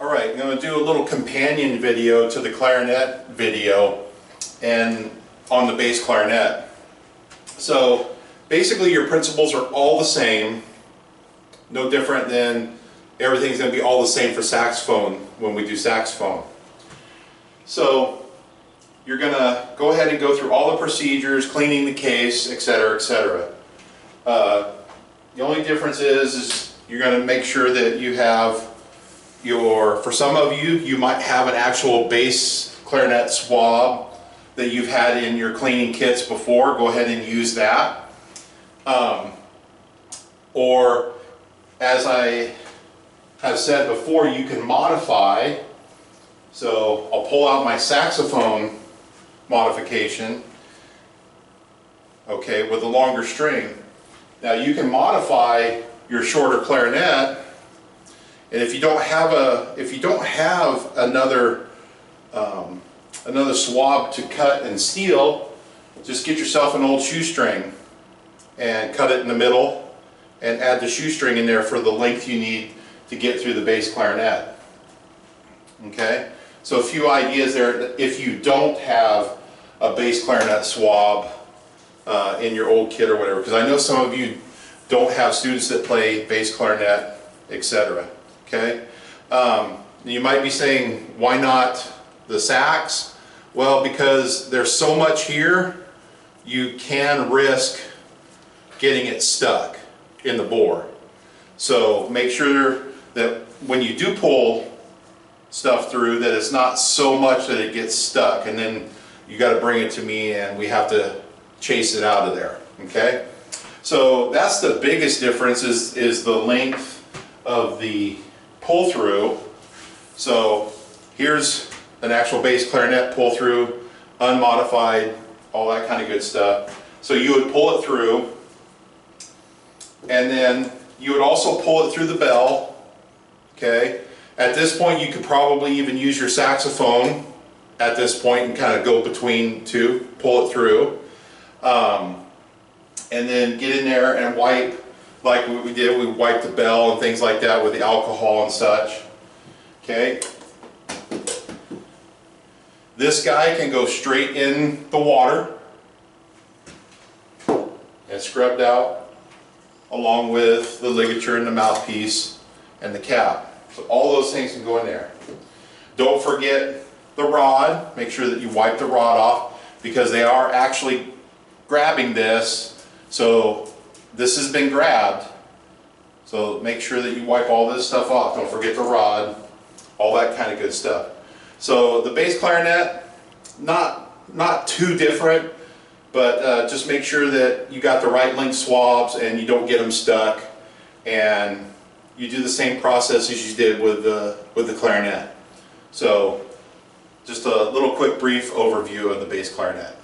Alright, I'm going to do a little companion video to the clarinet video and on the bass clarinet. So basically your principles are all the same, no different than everything's going to be all the same for saxophone when we do saxophone. So you're going to go ahead and go through all the procedures, cleaning the case, etc., etc. The only difference is you're going to make sure that you have for some of you, you might have an actual bass clarinet swab that you've had in your cleaning kits before. Go ahead and use that. Or, as I have said before, you can modify. So I'll pull out my saxophone modification, okay, with a longer string. Now you can modify your shorter clarinet. And if you don't have another swab to cut and steel, just get yourself an old shoestring and cut it in the middle and add the shoestring in there for the length you need to get through the bass clarinet. Okay, so a few ideas there if you don't have a bass clarinet swab in your old kit or whatever, because I know some of you don't have students that play bass clarinet, etc. Okay, you might be saying, why not the sax? Well, because there's so much here, you can risk getting it stuck in the bore. So make sure that when you do pull stuff through, that it's not so much that it gets stuck, and then you got to bring it to me and we have to chase it out of there. Okay, so that's the biggest difference is the length of the pull through. So here's an actual bass clarinet pull through, unmodified, all that kind of good stuff. So you would pull it through, and then you would also pull it through the bell. Okay, at this point you could probably even use your saxophone at this point and kind of go between two, pull it through, and then get in there and wipe. Like what we did, we wiped the bell and things like that with the alcohol and such. Okay. This guy can go straight in the water and scrubbed out along with the ligature and the mouthpiece and the cap. So all those things can go in there. Don't forget the rod. Make sure that you wipe the rod off because they are actually grabbing this. So this has been grabbed, so make sure that you wipe all this stuff off. Don't forget the rod, all that kind of good stuff. So the bass clarinet, not too different, but just make sure that you got the right length swabs and you don't get them stuck, and you do the same process as you did with the clarinet. So just a little quick brief overview of the bass clarinet.